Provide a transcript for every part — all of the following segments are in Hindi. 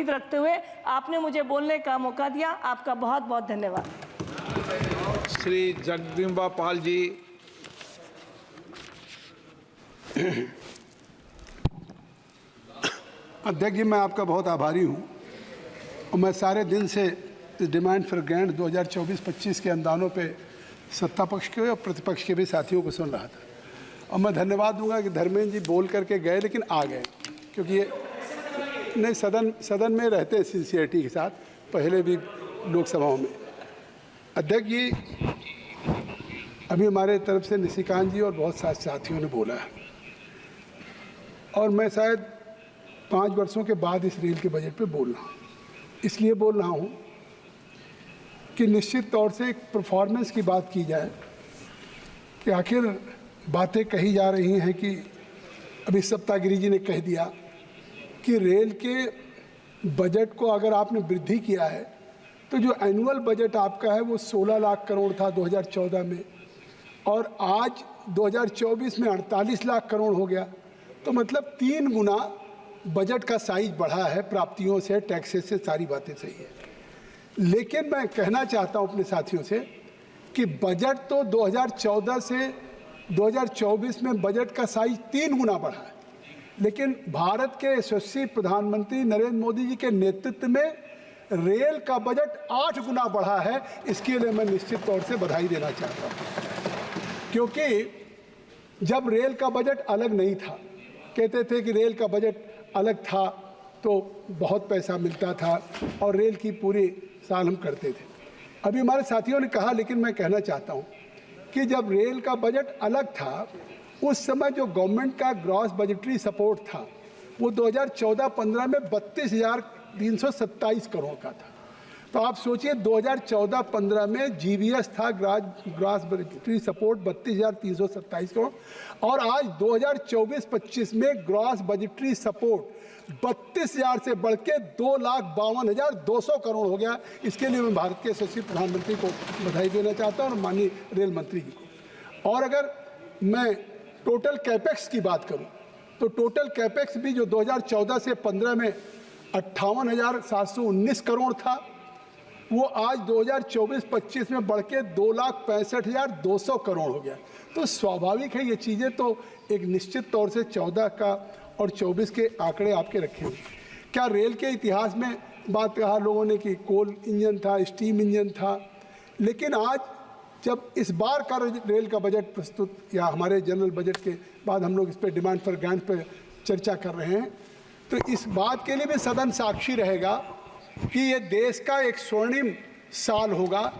उम्मीद रखते हुए आपने मुझे बोलने का मौका दिया। आपका बहुत बहुत धन्यवाद। श्री जगदम्बा पाल जी। अध्यक्ष जी, मैं आपका बहुत आभारी हूँ और मैं सारे दिन से इस डिमांड फॉर ग्रांट 2024-25 के अनुदानों पे सत्ता पक्ष के और प्रतिपक्ष के भी साथियों को सुन रहा था। और मैं धन्यवाद दूंगा कि धर्मेंद्र जी बोल करके गए लेकिन आ गए, क्योंकि ये नहीं सदन में रहते सिंसियरिटी के साथ पहले भी लोकसभाओं में। अध्यक्ष जी, अभी हमारे तरफ से निशिकांत जी और बहुत सारे साथियों ने बोला है और मैं शायद 5 वर्षों के बाद इस रेल के बजट पे बोल रहा हूँ। इसलिए बोल रहा हूँ कि निश्चित तौर से एक परफॉर्मेंस की बात की जाए कि आखिर बातें कही जा रही हैं कि अभी सप्तागिरी जी ने कह दिया कि रेल के बजट को अगर आपने वृद्धि किया है तो जो एनुअल बजट आपका है वो 16 लाख करोड़ था 2014 में और आज 2024 में 48 लाख करोड़ हो गया। तो मतलब 3 गुना बजट का साइज बढ़ा है, प्राप्तियों से, टैक्सेस से, सारी बातें सही है। लेकिन मैं कहना चाहता हूं अपने साथियों से कि बजट तो 2014 से 2024 में बजट का साइज 3 गुना बढ़ा है, लेकिन भारत के यशस्वी प्रधानमंत्री नरेंद्र मोदी जी के नेतृत्व में रेल का बजट 8 गुना बढ़ा है। इसके लिए मैं निश्चित तौर से बधाई देना चाहता हूँ, क्योंकि जब रेल का बजट अलग नहीं था, कहते थे कि रेल का बजट अलग था तो बहुत पैसा मिलता था और रेल की पूरी साल हम करते थे। अभी हमारे साथियों ने कहा, लेकिन मैं कहना चाहता हूँ कि जब रेल का बजट अलग था उस समय जो गवर्नमेंट का ग्रॉस बजटरी सपोर्ट था वो 2014-15 में 32,327 करोड़ का था। तो आप सोचिए 2014-15 में जीवीएस था, ग्रॉस बजटरी सपोर्ट 32,327 करोड़, और आज 2024-25 में ग्रॉस बजटरी सपोर्ट 32,000 से बढ़ के 2,52,200 करोड़ हो गया। इसके लिए मैं भारत के यशस्वी प्रधानमंत्री को बधाई देना चाहता हूं और माननीय रेल मंत्री जी को। और अगर मैं टोटल कैपेक्स की बात करूं तो टोटल कैपेक्स भी जो 2014 से 15 में 58,719 करोड़ था वो आज 2024-25 में बढ़ के 2,65,200 करोड़ हो गया। तो स्वाभाविक है ये चीज़ें तो एक निश्चित तौर से 14 का और 24 के आंकड़े आपके रखे हैं। क्या रेल के इतिहास में बात कहा लोगों ने कि कोल इंजन था, स्टीम इंजन था, लेकिन आज जब इस बार का रेल का बजट प्रस्तुत या हमारे जनरल बजट के बाद हम लोग इस पर डिमांड फॉर ग्रांट पर चर्चा कर रहे हैं तो इस बात के लिए भी सदन साक्षी रहेगा कि ये देश का एक स्वर्णिम साल होगा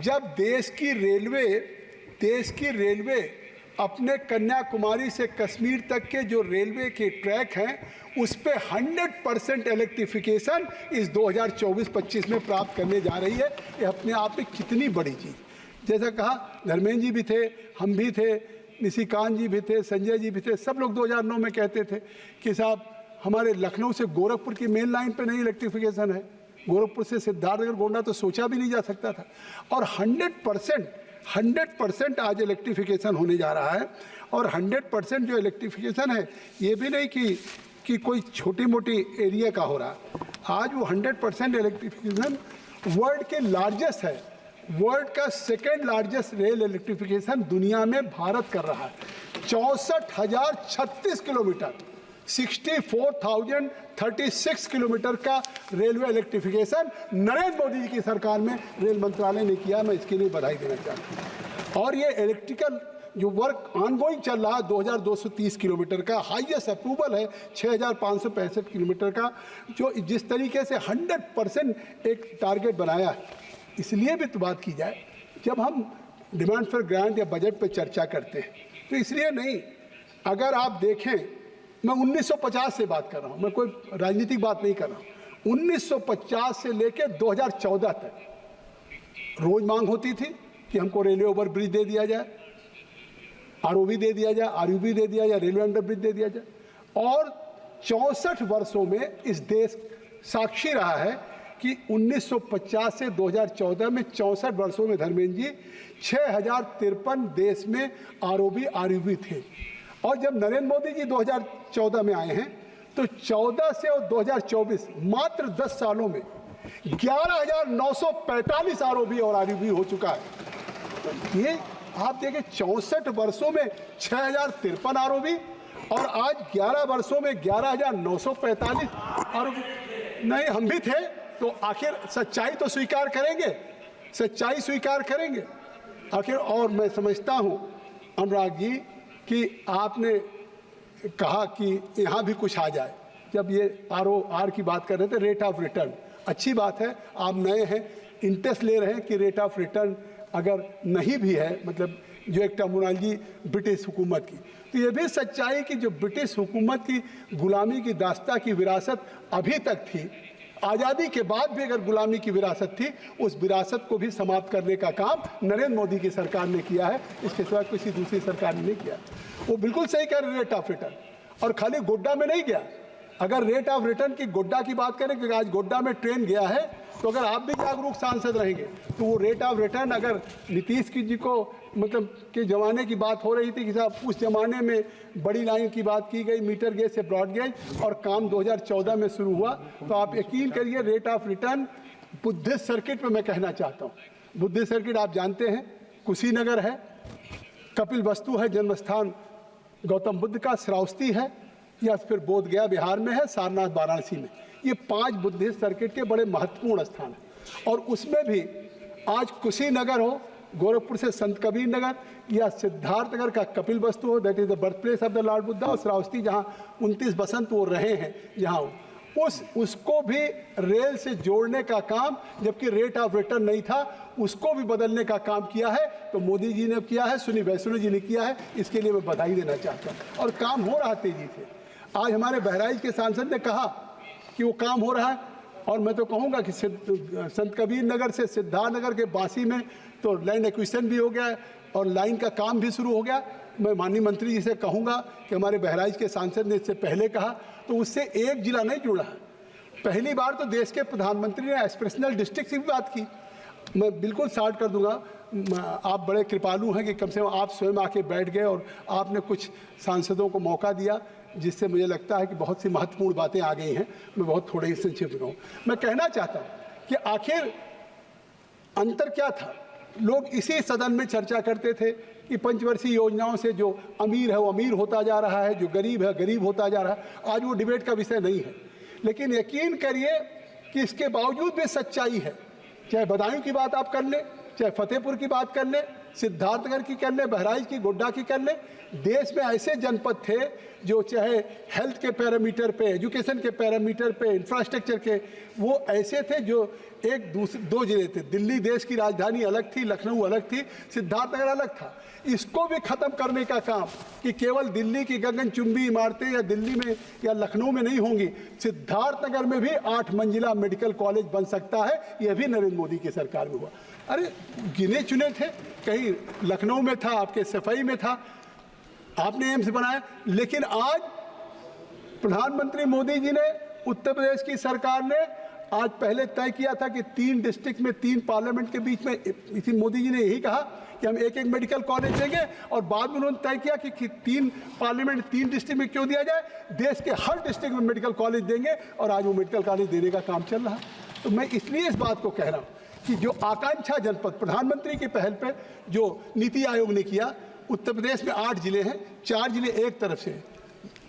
जब देश की रेलवे अपने कन्याकुमारी से कश्मीर तक के जो रेलवे के ट्रैक हैं उस पे 100% इलेक्ट्रिफिकेशन इस 2024-25 में प्राप्त करने जा रही है। ये अपने आप में कितनी बड़ी चीज़। जैसा कहा धर्मेंद्र जी भी थे, हम भी थे, निशिकांत जी भी थे, संजय जी भी थे, सब लोग 2009 में कहते थे कि साहब हमारे लखनऊ से गोरखपुर की मेन लाइन पे नहीं इलेक्ट्रिफिकेशन है, गोरखपुर से सिद्धार्थनगर गोंडा तो सोचा भी नहीं जा सकता था, और 100% आज इलेक्ट्रिफिकेशन होने जा रहा है। और 100% जो इलेक्ट्रिफिकेशन है ये भी नहीं कि कोई छोटी मोटी एरिया का हो रहा है, आज वो 100% इलेक्ट्रिफिकेशन वर्ल्ड के लार्जेस्ट है, वर्ल्ड का सेकेंड लार्जेस्ट रेल इलेक्ट्रिफिकेशन दुनिया में भारत कर रहा है। 64,036 किलोमीटर 64,036 किलोमीटर का रेलवे इलेक्ट्रिफिकेशन नरेंद्र मोदी जी की सरकार में रेल मंत्रालय ने किया। मैं इसके लिए बधाई देना चाहता हूँ। और ये इलेक्ट्रिकल जो वर्क ऑनगोइंग चल रहा है 2,230 किलोमीटर का हाईएस्ट अप्रूवल है, 6,565 किलोमीटर का, जो जिस तरीके से 100% एक टारगेट बनाया है। इसलिए भी तो बात की जाए जब हम डिमांड फॉर ग्रांट या बजट पर चर्चा करते हैं तो इसलिए नहीं, अगर आप देखें मैं 1950 से बात कर रहा हूँ, मैं कोई राजनीतिक बात नहीं कर रहा हूँ। 1950 से लेकर 2014 तक रोज मांग होती थी कि हमको रेलवे ओवर ब्रिज दे दिया जाए, आरओबी दे दिया जाए, आरयूबी दे दिया जाए, रेलवे अंडर ब्रिज दे दिया जाए। और 64 वर्षों में इस देश साक्षी रहा है कि 1950 से 2014 में 64 वर्षों में धर्मेंद्र जी 6,053 देश में आरओबी आरयूबी थे। और जब नरेंद्र मोदी जी 2014 में आए हैं तो 14 से और 2024 मात्र 10 सालों में 11,945 आरओबी और आरओबी हो चुका है। तो ये आप देखें 64 वर्षों में 6,053 आरओबी और आज 11 वर्षों में 11,945 आरओबी। नहीं, हम भी थे तो आखिर सच्चाई तो स्वीकार करेंगे, सच्चाई स्वीकार करेंगे आखिर। और मैं समझता हूं अनुराग जी कि आपने कहा कि यहाँ भी कुछ आ जाए। जब ये ROR की बात कर रहे थे, रेट ऑफ रिटर्न, अच्छी बात है, आप नए हैं, इंटरेस्ट ले रहे हैं कि रेट ऑफ रिटर्न अगर नहीं भी है, मतलब जो एक टर्मिनोलॉजी ब्रिटिश हुकूमत की, तो ये भी सच्चाई कि जो ब्रिटिश हुकूमत की गुलामी की दास्ता की विरासत अभी तक थी, आज़ादी के बाद भी अगर गुलामी की विरासत थी, उस विरासत को भी समाप्त करने का काम नरेंद्र मोदी की सरकार ने किया है, इसके सिवा किसी दूसरी सरकार ने नहीं किया। वो बिल्कुल सही कह रहे रेट ऑफ रिटर्न, और खाली गोड्डा में नहीं गया। अगर रेट ऑफ रिटर्न की गोड्डा की बात करें, क्योंकि आज गोड्डा में ट्रेन गया है, तो अगर आप भी जागरूक सांसद रहेंगे तो वो रेट ऑफ रिटर्न, अगर नीतीश जी को मतलब के ज़माने की बात हो रही थी कि साहब उस ज़माने में बड़ी लाइन की बात की गई, मीटर गेज से ब्रॉड गेज, और काम 2014 में शुरू हुआ, तो आप यकीन करिए rate of return Buddhist circuit में मैं कहना चाहता हूँ। बुद्धिस्ट सर्किट आप जानते हैं, कुशीनगर है, कपिल वस्तु है जन्मस्थान गौतम बुद्ध का, श्रावस्ती है, या फिर बोध गया बिहार में है, सारनाथ वाराणसी में। ये 5 बुद्धिस्ट सर्किट के बड़े महत्वपूर्ण स्थान हैं। और उसमें भी आज कुशीनगर हो, गोरखपुर से संत कबीर नगर, या सिद्धार्थनगर का कपिल वस्तु हो, that is the birth place of the Lord Buddha, और श्रावस्ती जहाँ 29 बसंत वो रहे हैं, जहाँ उसको भी रेल से जोड़ने का काम, जबकि रेट ऑफ रिटर्न नहीं था, उसको भी बदलने का काम किया है। तो मोदी जी ने किया है, सुनी वैष्णो जी ने किया है, इसके लिए मैं बधाई देना चाहता हूँ। और काम हो रहा तेजी से। आज हमारे बहराइच के सांसद ने कहा कि वो काम हो रहा है, और मैं तो कहूँगा कि संत कबीर नगर से सिद्धार्थनगर के बासी में तो लैंड एक्विजिशन भी हो गया है और लाइन का काम भी शुरू हो गया। मैं माननीय मंत्री जी से कहूँगा कि हमारे बहराइच के सांसद ने इससे पहले कहा, तो उससे एक जिला नहीं जुड़ा है। पहली बार तो देश के प्रधानमंत्री ने एस्पिरेशनल डिस्ट्रिक्ट की भी बात की। मैं बिल्कुल स्टार्ट कर दूंगा, आप बड़े कृपालु हैं कि कम से कम आप स्वयं आके बैठ गए और आपने कुछ सांसदों को मौका दिया, जिससे मुझे लगता है कि बहुत सी महत्वपूर्ण बातें आ गई हैं। मैं बहुत थोड़े ही संक्षिप्त कहूँ। मैं कहना चाहता हूँ कि आखिर अंतर क्या था। लोग इसी सदन में चर्चा करते थे कि पंचवर्षीय योजनाओं से जो अमीर है वो अमीर होता जा रहा है, जो गरीब है गरीब होता जा रहा है। आज वो डिबेट का विषय नहीं है, लेकिन यकीन करिए कि इसके बावजूद भी सच्चाई है। चाहे बदायूं की बात आप कर लें, चाहे फतेहपुर की बात कर लें, सिद्धार्थनगर की कर लें, बहराइच की, गोड्डा की कर लें, देश में ऐसे जनपद थे जो चाहे हेल्थ के पैरामीटर पे, एजुकेशन के पैरामीटर पे, इंफ्रास्ट्रक्चर के, वो ऐसे थे जो एक दूसरे 2 जिले थे। दिल्ली देश की राजधानी अलग थी, लखनऊ अलग थी, सिद्धार्थनगर अलग था। इसको भी खत्म करने का काम कि केवल दिल्ली की गगनचुंबी इमारतें या दिल्ली में या लखनऊ में नहीं होंगी, सिद्धार्थनगर में भी 8 मंजिला मेडिकल कॉलेज बन सकता है। यह भी नरेंद्र मोदी की सरकार में हुआ। अरे गिने चुने थे, कहीं लखनऊ में था, आपके सफाई में था, आपने एम्स बनाया। लेकिन आज प्रधानमंत्री मोदी जी ने, उत्तर प्रदेश की सरकार ने आज पहले तय किया था कि 3 डिस्ट्रिक्ट में 3 पार्लियामेंट के बीच में, इसी मोदी जी ने यही कहा कि हम एक मेडिकल कॉलेज देंगे, और बाद में उन्होंने तय किया कि 3 पार्लियामेंट 3 डिस्ट्रिक्ट में क्यों दिया जाए, देश के हर डिस्ट्रिक्ट में मेडिकल कॉलेज देंगे, और आज वो मेडिकल कॉलेज देने का काम चल रहा है। तो मैं इसलिए इस बात को कह रहा हूँ कि जो आकांक्षा जनपद प्रधानमंत्री की पहल पर जो नीति आयोग ने किया, उत्तर प्रदेश में 8 जिले हैं, 4 जिले एक तरफ से,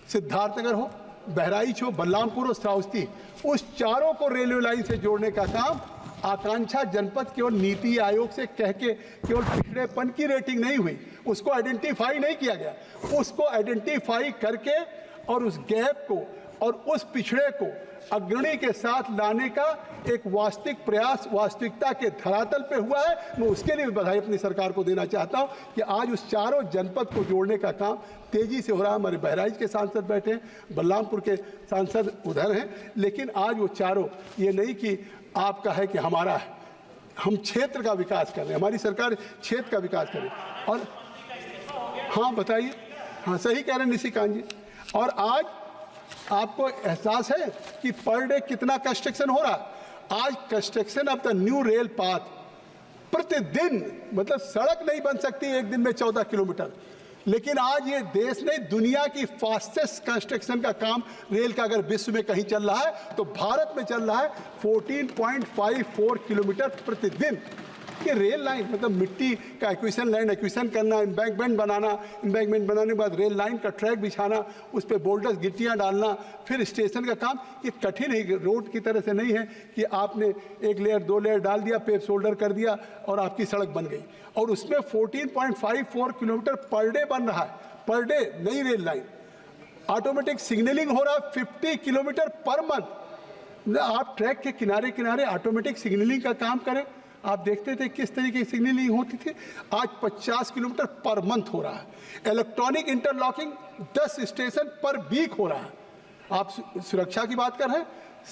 सिद्धार्थनगर हो, बहराइच हो, बलरामपुर हो, श्रावस्ती, उस चारों को रेलवे लाइन से जोड़ने का काम आकांक्षा जनपद केवल नीति आयोग से कह के केवल पिछड़ेपन की रेटिंग नहीं हुई, उसको आइडेंटिफाई नहीं किया गया, उसको आइडेंटिफाई करके और उस गैप को और उस पिछड़े को अग्रणी के साथ लाने का एक वास्तविक प्रयास वास्तविकता के धरातल पे हुआ है। मैं उसके लिए बधाई अपनी सरकार को देना चाहता हूं कि आज उस चारों जनपद को जोड़ने का काम तेजी से हो रहा है। हमारे बहराइच के सांसद बैठे हैं, बलरामपुर के सांसद उधर हैं, लेकिन आज वो चारों, ये नहीं कि आपका है कि हमारा है, हम क्षेत्र का विकास कर रहे हैं, हमारी सरकार क्षेत्र का विकास कर रही है। और हाँ बताइए, हाँ सही कह रहे हैं निशिकांत जी। और आज आपको एहसास है कि पर डे कितना कंस्ट्रक्शन हो रहा है। आज construction of the new rail path प्रतिदिन, मतलब सड़क नहीं बन सकती एक दिन में 14 किलोमीटर, लेकिन आज ये देश ने दुनिया की फास्टेस्ट कंस्ट्रक्शन का काम रेल का अगर विश्व में कहीं चल रहा है तो भारत में चल रहा है 14.54 किलोमीटर प्रतिदिन। ये रेल लाइन मतलब मिट्टी का एक्विजिशन, लैंड एक्विजिशन करना, एम्बैंकमेंट बनाना, एम्बैंकमेंट बनाने के बाद रेल लाइन का ट्रैक बिछाना, उस पर बोल्डर्स गिट्टियाँ डालना, फिर स्टेशन का काम, ये कठिन है। रोड की तरह से नहीं है कि आपने एक लेयर 2 लेयर डाल दिया, पेव शोल्डर कर दिया और आपकी सड़क बन गई। और उसमें 14.54 किलोमीटर पर डे बन रहा है, पर डे नई रेल लाइन। ऑटोमेटिक सिग्नलिंग हो रहा है 50 किलोमीटर पर मंथ। आप ट्रैक के किनारे किनारे ऑटोमेटिक सिग्नलिंग का काम करें। आप देखते थे किस तरीके की सिग्नलिंग होती थी, आज 50 किलोमीटर पर मंथ हो रहा है। इलेक्ट्रॉनिक इंटरलॉकिंग 10 स्टेशन पर वीक हो रहा है। आप सुरक्षा की बात कर रहे हैं,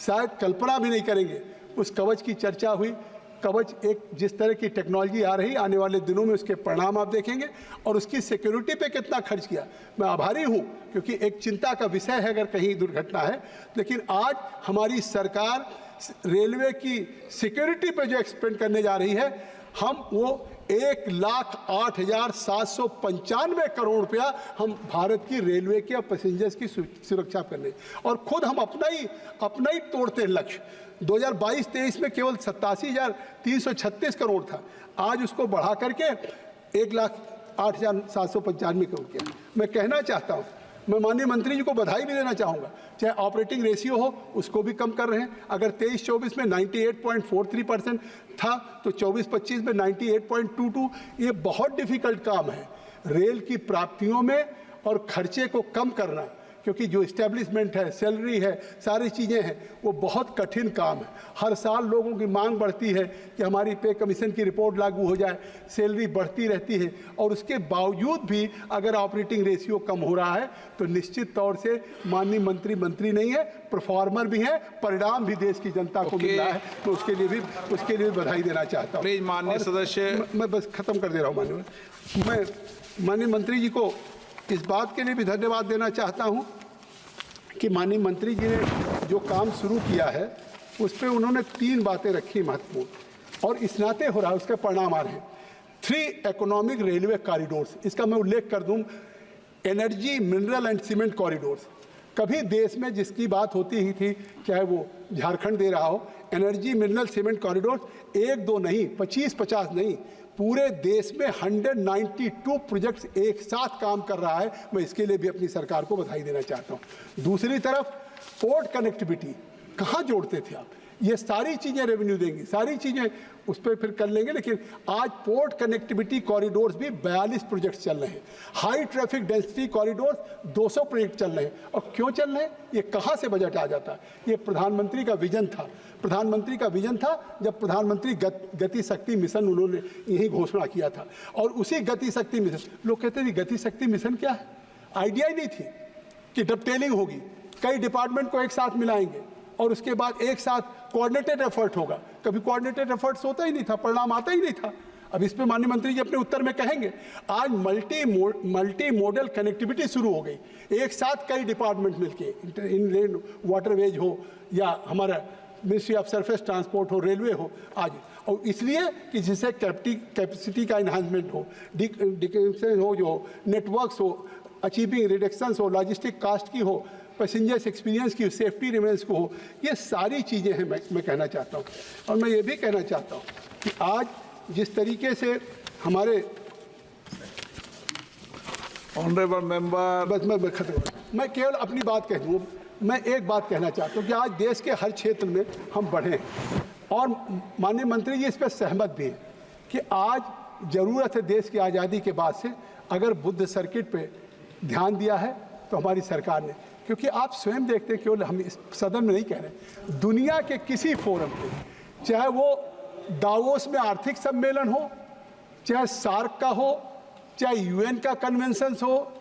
शायद कल्पना भी नहीं करेंगे। उस कवच की चर्चा हुई, कवच एक जिस तरह की टेक्नोलॉजी आ रही, आने वाले दिनों में उसके परिणाम आप देखेंगे और उसकी सिक्योरिटी पे कितना खर्च किया। मैं आभारी हूँ क्योंकि एक चिंता का विषय है अगर कहीं दुर्घटना है, लेकिन आज हमारी सरकार रेलवे की सिक्योरिटी पे जो एक्सपेंड करने जा रही है, हम वो 1,08,795 करोड़ रुपया हम भारत की रेलवे के और पैसेंजर्स की सुरक्षा करने, और खुद हम अपना ही तोड़ते हैं लक्ष्य। 2022-23 में केवल 87,336 करोड़ था, आज उसको बढ़ा करके 1,08,795 करोड़ किया। मैं कहना चाहता हूँ, मैं माननीय मंत्री जी को बधाई भी देना चाहूँगा, चाहे ऑपरेटिंग रेशियो हो उसको भी कम कर रहे हैं। अगर 23-24 में 98.43% था तो 24-25 में 98.22। ये बहुत डिफिकल्ट काम है रेल की प्राप्तियों में और खर्चे को कम करना, क्योंकि जो इस्टेब्लिशमेंट है, सैलरी है, सारी चीज़ें हैं, वो बहुत कठिन काम है। हर साल लोगों की मांग बढ़ती है कि हमारी पे कमीशन की रिपोर्ट लागू हो जाए, सैलरी बढ़ती रहती है, और उसके बावजूद भी अगर ऑपरेटिंग रेशियो कम हो रहा है तो निश्चित तौर से माननीय मंत्री नहीं है, परफॉर्मर भी है, परिणाम भी देश की जनता को मिल रहा है। तो उसके लिए भी बधाई देना चाहता हूँ। प्लीज माननीय सदस्य, मैं बस खत्म कर दे रहा हूँ मैं माननीय मंत्री जी को इस बात के लिए भी धन्यवाद देना चाहता हूं कि माननीय मंत्री जी ने जो काम शुरू किया है उस पर उन्होंने 3 बातें रखी महत्वपूर्ण, और इस नाते हो रहा है, उसके परिणाम आ रहे हैं। 3 इकोनॉमिक रेलवे कॉरिडोर्स, इसका मैं उल्लेख कर दूं, energy, mineral and cement corridors. कभी देश में जिसकी बात होती ही थी, चाहे वो झारखंड दे रहा हो, एनर्जी, मिनरल, सीमेंट कॉरिडोर्स 1-2 नहीं, 25-50 नहीं, पूरे देश में 192 प्रोजेक्ट्स एक साथ काम कर रहा है। मैं इसके लिए भी अपनी सरकार को बधाई देना चाहता हूँ। दूसरी तरफ पोर्ट कनेक्टिविटी कहाँ जोड़ते थे आप, ये सारी चीज़ें रेवेन्यू देंगी, सारी चीज़ें उस पर फिर कर लेंगे, लेकिन आज पोर्ट कनेक्टिविटी कॉरिडोर्स भी 42 प्रोजेक्ट्स चल रहे हैं। High traffic density corridors 200 project चल रहे हैं। और क्यों चल रहे हैं, ये कहाँ से बजट आ जाता है? ये प्रधानमंत्री का विजन था। प्रधानमंत्री का विजन था जब प्रधानमंत्री गति शक्ति मिशन उन्होंने यही घोषणा किया था, और उसी गति शक्ति मिशन, लोग कहते थे गति शक्ति मिशन क्या है, आइडिया ही नहीं थी कि डबटेलिंग होगी, कई डिपार्टमेंट को एक साथ मिलाएंगे और उसके बाद एक साथ कोऑर्डिनेटेड एफर्ट होगा। कभी कोऑर्डिनेटेड एफर्ट्स होता ही नहीं था, परिणाम आता ही नहीं था। अब इस पे माननीय मंत्री जी अपने उत्तर में कहेंगे। आज मल्टी मॉडल कनेक्टिविटी शुरू हो गई, एक साथ कई डिपार्टमेंट मिलके, इनलैंड वाटरवेज हो या हमारा मिनिस्ट्री ऑफ सरफेस ट्रांसपोर्ट हो, रेलवे हो आज, और इसलिए कि जिससे कैपेसिटी का इन्हांसमेंट हो, डिक्रिप्शन हो, जो नेटवर्क्स हो, अचीविंग रिडक्शंस हो, लॉजिस्टिक कास्ट की हो, पैसेंजर्स एक्सपीरियंस की, सेफ्टी रिमेंस को हो, ये सारी चीज़ें हैं मैं कहना चाहता हूँ। और मैं ये भी कहना चाहता हूँ कि आज जिस तरीके से हमारे ऑनरेबल मेंबर, बस मैं खत्म, मैं केवल अपनी बात कह दूँ। मैं एक बात कहना चाहता हूँ कि आज देश के हर क्षेत्र में हम बढ़े हैं, और माननीय मंत्री जी इस पर सहमत भी हैं कि आज ज़रूरत है देश की आज़ादी के बाद से, अगर बुद्ध सर्किट पे ध्यान दिया है तो हमारी सरकार ने, क्योंकि आप स्वयं देखते हैं, केवल हम इस सदन में नहीं कह रहे, दुनिया के किसी फोरम पे, चाहे वो दावोस में आर्थिक सम्मेलन हो, चाहे सार्क का हो, चाहे यूएन का कन्वेंशन हो,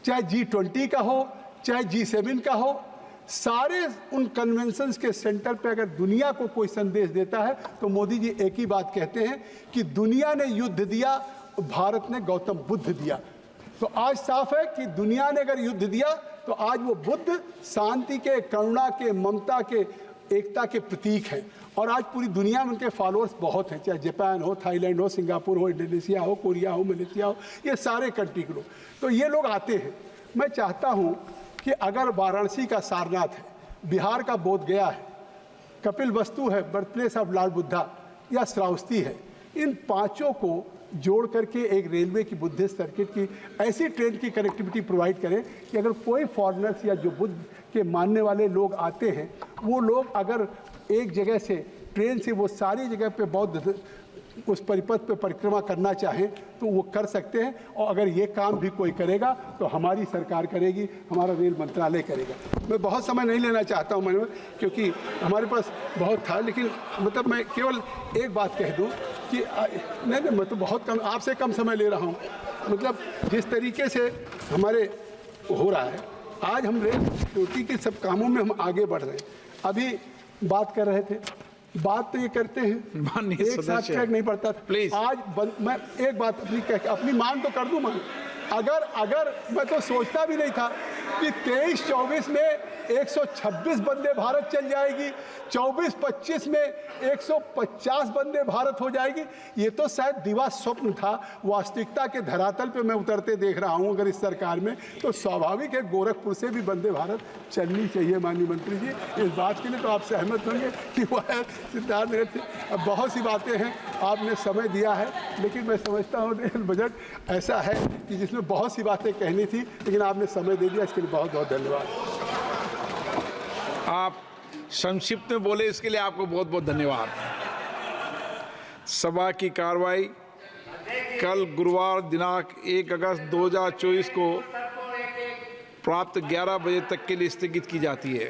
चाहे G20 का हो, चाहे G7 का हो, सारे उन कन्वेंशंस के सेंटर पे अगर दुनिया को कोई संदेश देता है तो मोदी जी एक ही बात कहते हैं कि दुनिया ने युद्ध दिया, भारत ने गौतम बुद्ध दिया। तो आज साफ है कि दुनिया ने अगर युद्ध दिया तो आज वो बुद्ध शांति के, करुणा के, ममता के एकता के प्रतीक हैं और आज पूरी दुनिया में उनके फॉलोअर्स बहुत हैं, चाहे जापान हो, थाईलैंड हो, सिंगापुर हो, इंडोनेशिया हो, कोरिया हो, मलेशिया हो, ये सारे कंट्री के लोग, तो ये लोग आते हैं। मैं चाहता हूँ कि अगर वाराणसी का सारनाथ है, बिहार का बोध गया है, कपिल वस्तु है birth place of Lord Buddha, या श्रावस्ती है, इन पांचों को जोड़ करके एक रेलवे की बुद्धिस्ट सर्किट की ऐसी ट्रेन की कनेक्टिविटी प्रोवाइड करें कि अगर कोई फॉरेनर्स या जो बुद्ध के मानने वाले लोग आते हैं, वो लोग अगर एक जगह से ट्रेन से वो सारी जगह पे बौद्ध उस परिपथ पे परिक्रमा करना चाहें तो वो कर सकते हैं। और अगर ये काम भी कोई करेगा तो हमारी सरकार करेगी, हमारा रेल मंत्रालय करेगा। मैं बहुत समय नहीं लेना चाहता हूँ मैंने, क्योंकि हमारे पास बहुत था, लेकिन मतलब मैं केवल एक बात कह दूँ कि नहीं मैं तो बहुत कम, आपसे कम समय ले रहा हूँ। मतलब जिस तरीके से हमारे हो रहा है, आज हम रेल सिक्योरिटी के सब कामों में हम आगे बढ़ रहे हैं। अभी बात कर रहे थे, बात तो ये करते हैं, माननीय एक साथ सदस्य, ट्रैक नहीं पड़ता था। प्लीज आज मैं एक बात अपनी मांग तो कर दूं। अगर मैं तो सोचता भी नहीं था कि 23-24 में 126 वंदे भारत चल जाएगी, 24-25 में 150 वंदे भारत हो जाएगी। ये तो शायद दिवा स्वप्न था, वास्तविकता के धरातल पे मैं उतरते देख रहा हूँ। अगर इस सरकार में तो स्वाभाविक है गोरखपुर से भी वंदे भारत चलनी चाहिए। माननीय मंत्री जी, इस बात के लिए तो आप सहमत होंगे कि वह सिद्धार्थनगर से। अब बहुत सी बातें हैं, आपने समय दिया है, लेकिन मैं समझता हूँ रेल बजट ऐसा है कि जिसमें बहुत सी बातें कहनी थी, लेकिन आपने समय दे दिया, इसके लिए बहुत बहुत धन्यवाद। आप संक्षिप्त में बोले, इसके लिए आपको बहुत बहुत धन्यवाद। सभा की कार्रवाई कल गुरुवार दिनांक 1 अगस्त 2024 को प्राप्त 11 बजे तक के लिए स्थगित की जाती है।